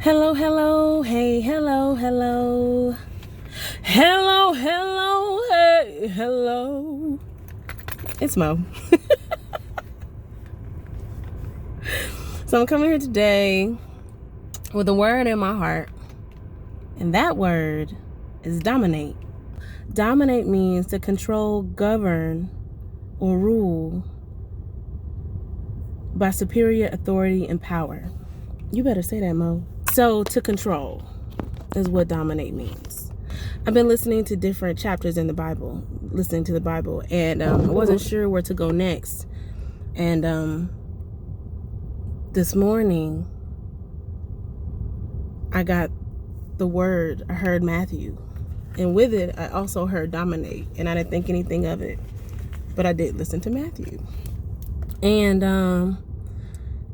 Hello, hello, hey, hello, hello. Hello, hello, hey, hello. It's Mo. So I'm coming here today with a word in my heart. And that word is dominate. Dominate means to control, govern, or rule by superior authority and power. You better say that, Mo. So to control is what dominate means. I've been listening to different chapters in the Bible, and I wasn't sure where to go next. And this morning, I got the word. I heard Matthew, and with it, I also heard dominate, and I didn't think anything of it, but I did listen to Matthew. And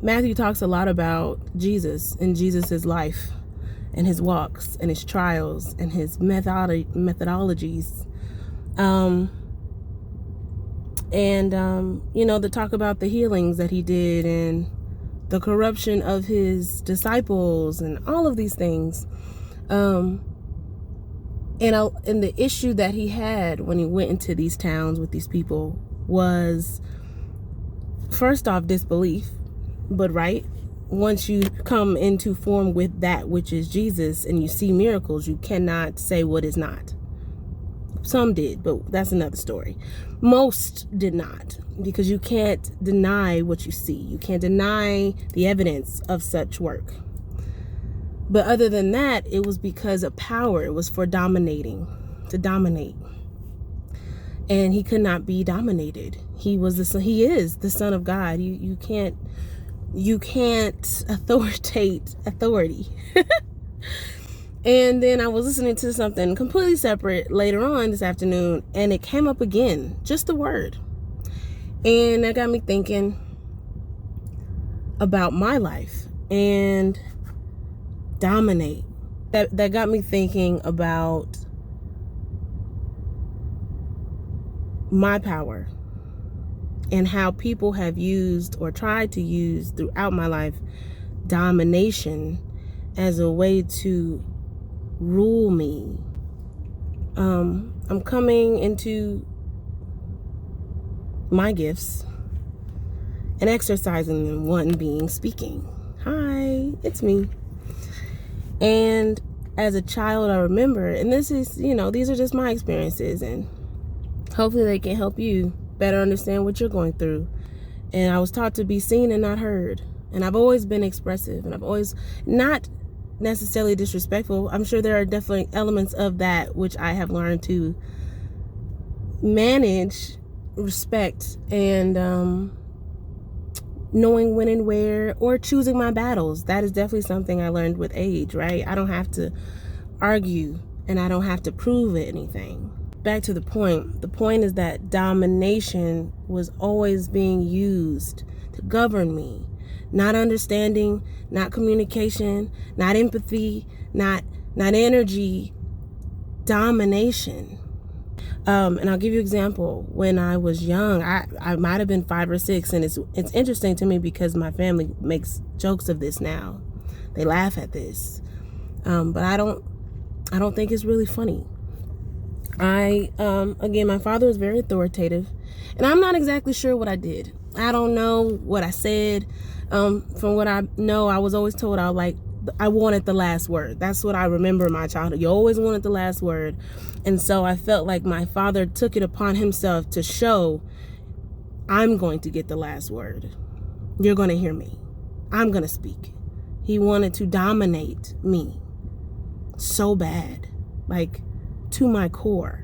Matthew talks a lot about Jesus and Jesus's life and his walks and his trials and his methodologies. To talk about the healings that he did and the corruption of his disciples and all of these things. And the issue that he had when he went into these towns with these people was, first off, disbelief. But once you come into form with that which is Jesus and you see miracles, you cannot say what is not. Some did, but that's another story. Most did not, because you can't deny what you see. You can't deny the evidence of such work. But other than that, it was because of power. It was for dominating, to dominate. And he could not be dominated. He is the Son of God. You can't authoritate authority. And then I was listening to something completely separate later on this afternoon, and it came up again, just the word. And that got me thinking about my life and dominate. That got me thinking about my power and how people have used or tried to use throughout my life domination as a way to rule me. I'm coming into my gifts and exercising them, one being speaking. Hi, it's me. And as a child, I remember, and this is, these are just my experiences, and hopefully they can help you better understand what you're going through. And I was taught to be seen and not heard. And I've always been expressive, and I've always not necessarily disrespectful. I'm sure there are definitely elements of that which I have learned to manage, respect, and knowing when and where, or choosing my battles. That is definitely something I learned with age, right? I don't have to argue, and I don't have to prove anything. Back to the point. The point is that domination was always being used to govern me. Not understanding, not communication, not empathy, not energy, domination. And I'll give you an example. When I was young, I might have been 5 or 6, and it's interesting to me because my family makes jokes of this now. They laugh at this, but I don't think it's really funny. Again, my father was very authoritative, and I'm not exactly sure what I did. I don't know what I said. From what I know, I was always told I wanted the last word. That's what I remember in my childhood. You always wanted the last word. And so I felt like my father took it upon himself to show, I'm going to get the last word. You're going to hear me. I'm going to speak. He wanted to dominate me so bad, to my core.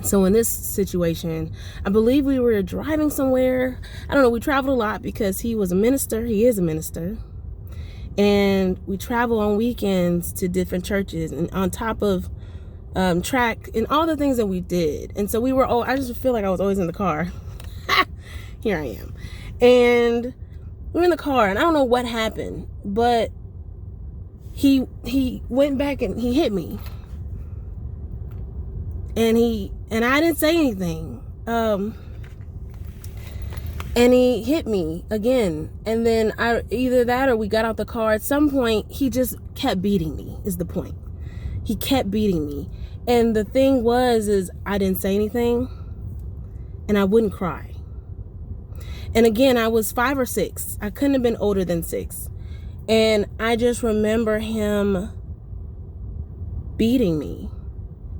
So in this situation, I believe we were driving somewhere. I don't know. We traveled a lot because he was a minister. He is a minister. And we travel on weekends to different churches, and on top of track and all the things that we did. And so I just feel like I was always in the car. Here I am. And we're in the car, and I don't know what happened, but he went back and he hit me. And I didn't say anything. And he hit me again. And then either that or we got out the car. At some point, he just kept beating me, is the point. He kept beating me. And the thing is I didn't say anything. And I wouldn't cry. And again, I was 5 or 6. I couldn't have been older than 6. And I just remember him beating me,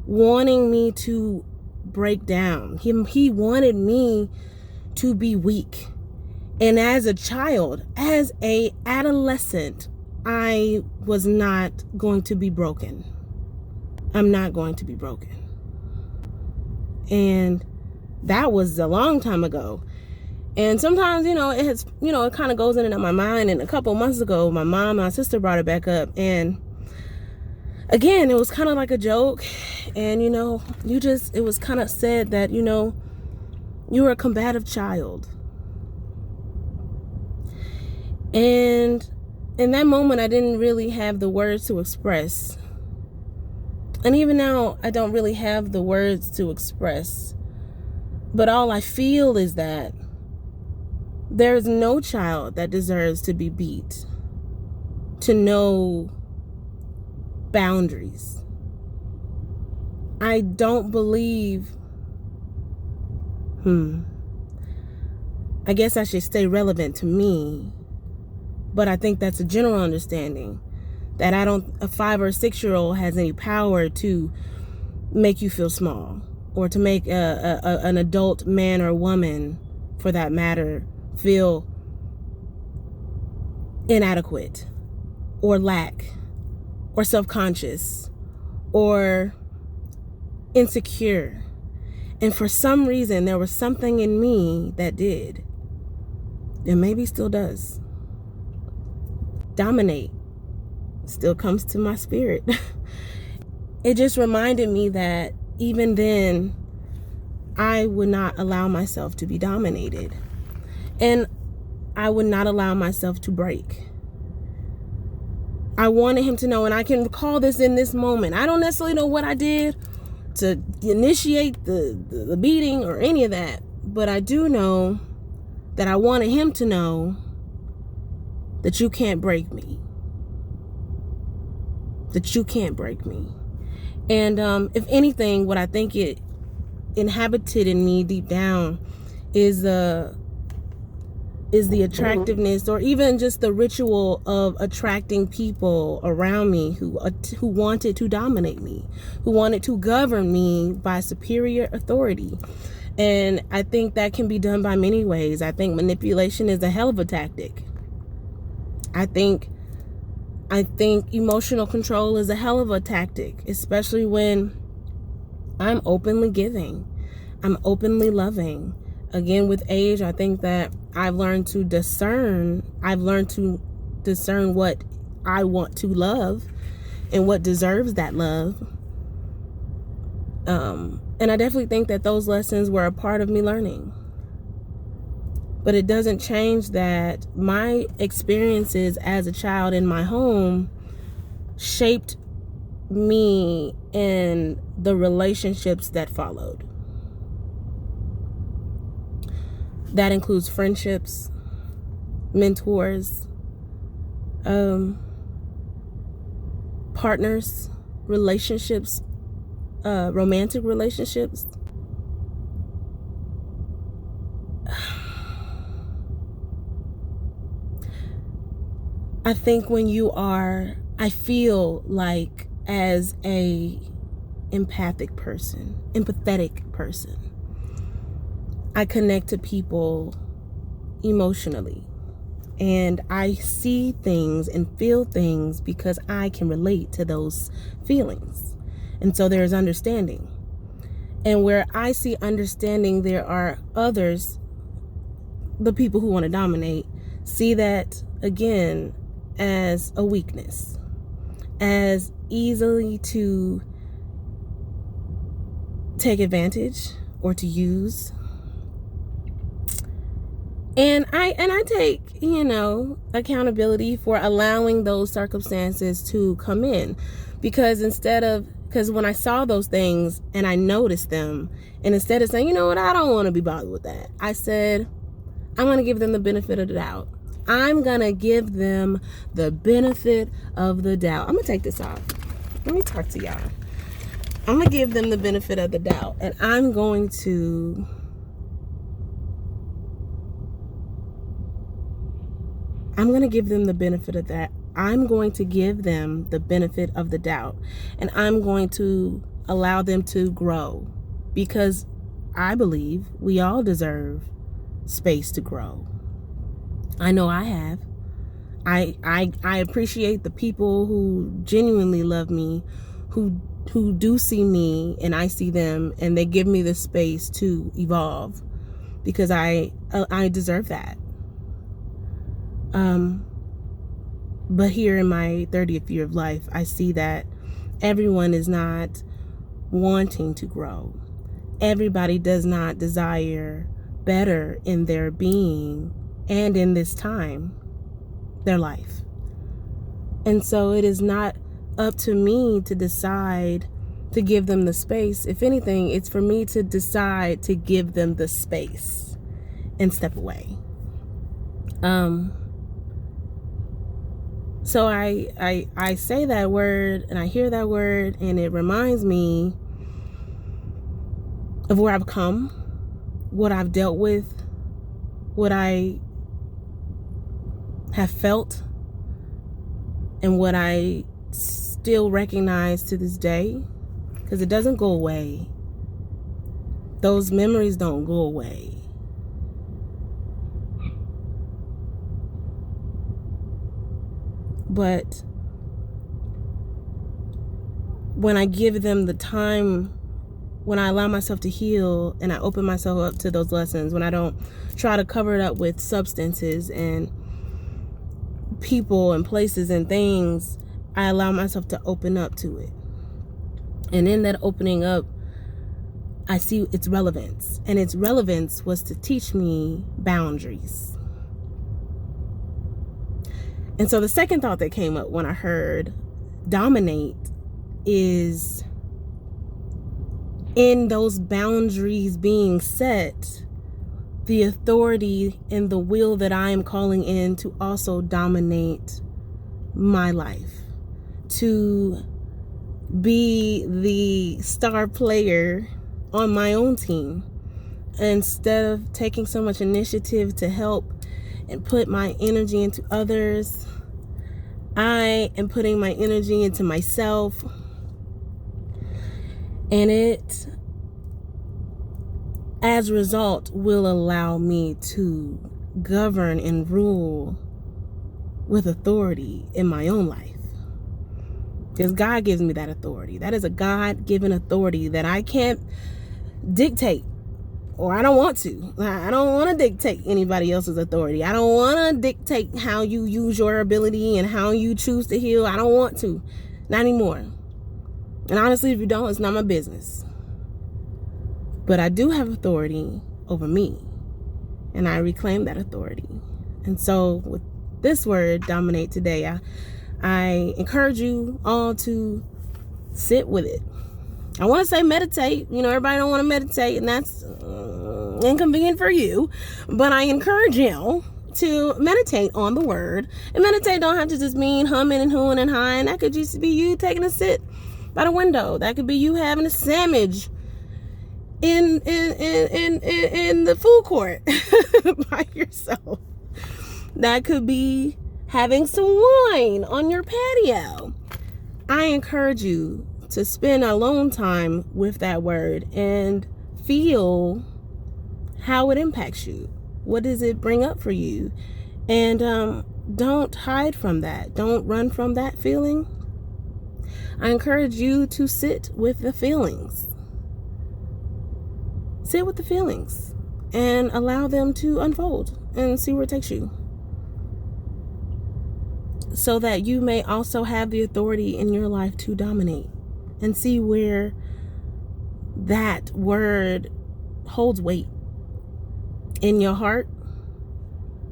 wanting me to break down. He wanted me to be weak. And as a child, as a adolescent, I was not going to be broken. I'm not going to be broken. And that was a long time ago. And sometimes, it kind of goes in and out of my mind. And a couple months ago, my mom and my sister brought it back up. And again, it was kind of like a joke. And, it was kind of said that, you were a combative child. And in that moment, I didn't really have the words to express. And even now, I don't really have the words to express. But all I feel is that there is no child that deserves to be beat, to know boundaries. I don't believe, I guess I should stay relevant to me, but I think that's a general understanding that a 5 or 6-year-old has any power to make you feel small, or to make an adult man or woman, for that matter, feel inadequate or lack or self-conscious or insecure. And for some reason, there was something in me that did, and maybe still does. Dominate still comes to my spirit. It just reminded me that even then, I would not allow myself to be dominated. And I would not allow myself to break. I wanted him to know, and I can recall this in this moment. I don't necessarily know what I did to initiate the beating or any of that. But I do know that I wanted him to know that you can't break me. That you can't break me. And if anything, what I think it inhabited in me deep down is the attractiveness, or even just the ritual of attracting people around me who wanted to dominate me, who wanted to govern me by superior authority. And I think that can be done by many ways. I think manipulation is a hell of a tactic. I think emotional control is a hell of a tactic, especially when I'm openly giving, I'm openly loving. Again, with age, I think that I've learned to discern what I want to love and what deserves that love. And I definitely think that those lessons were a part of me learning. But it doesn't change that my experiences as a child in my home shaped me and the relationships that followed. That includes friendships, mentors, partners, relationships, romantic relationships. I think I feel like as a empathetic person, I connect to people emotionally, and I see things and feel things because I can relate to those feelings. And so there's understanding. And where I see understanding, there are others, the people who want to dominate, see that again as a weakness, as easily to take advantage or to use. And I take, accountability for allowing those circumstances to come in, because when I saw those things and I noticed them, and instead of saying, I don't want to be bothered with that, I said, I'm going to give them the benefit of the doubt. I'm going to give them the benefit of the doubt. I'm going to take this off. Let me talk to y'all. I'm going to give them the benefit of the doubt. And I'm going to give them the benefit of that. I'm going to give them the benefit of the doubt. And I'm going to allow them to grow. Because I believe we all deserve space to grow. I know I have. I appreciate the people who genuinely love me, who do see me and I see them, and they give me the space to evolve, because I deserve that. But here in my 30th year of life, I see that everyone is not wanting to grow. Everybody does not desire better in their being and in this time, their life. And so it is not up to me to decide to give them the space. If anything, it's for me to decide to give them the space and step away. So I say that word and I hear that word, and it reminds me of where I've come, what I've dealt with, what I have felt, and what I still recognize to this day, because it doesn't go away. Those memories don't go away. But when I give them the time, when I allow myself to heal and I open myself up to those lessons, when I don't try to cover it up with substances and people and places and things, I allow myself to open up to it. And in that opening up, I see its relevance. And its relevance was to teach me boundaries. And so the second thought that came up when I heard dominate is, in those boundaries being set, the authority and the will that I am calling in to also dominate my life, to be the star player on my own team, instead of taking so much initiative to help and put my energy into others. I am putting my energy into myself, and it, as a result, will allow me to govern and rule with authority in my own life. Because God gives me that authority. That is a God-given authority that I can't dictate, or I don't want to. I don't want to dictate anybody else's authority. I don't want to dictate how you use your ability and how you choose to heal. I don't want to. Not anymore. And honestly, if you don't, it's not my business. But I do have authority over me, and I reclaim that authority. And so with this word, dominate, today, I encourage you all to sit with it. I want to say meditate. You know, everybody don't want to meditate, and that's inconvenient for you. But I encourage you to meditate on the word. And meditate don't have to just mean humming and hooing and hawing. That could just be you taking a sit by the window. That could be you having a sandwich in the food court by yourself. That could be having some wine on your patio. I encourage you to spend alone time with that word and feel how it impacts you. What does it bring up for you? And don't hide from that. Don't run from that feeling. I encourage you to sit with the feelings. Sit with the feelings and allow them to unfold and see where it takes you, so that you may also have the authority in your life to dominate, and see where that word holds weight in your heart.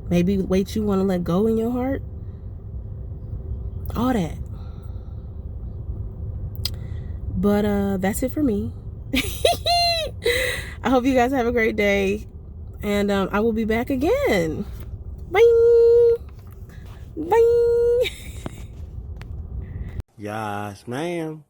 Maybe weight you want to let go in your heart. All that. But that's it for me. I hope you guys have a great day. And I will be back again. Bye. Bye. Yes, ma'am.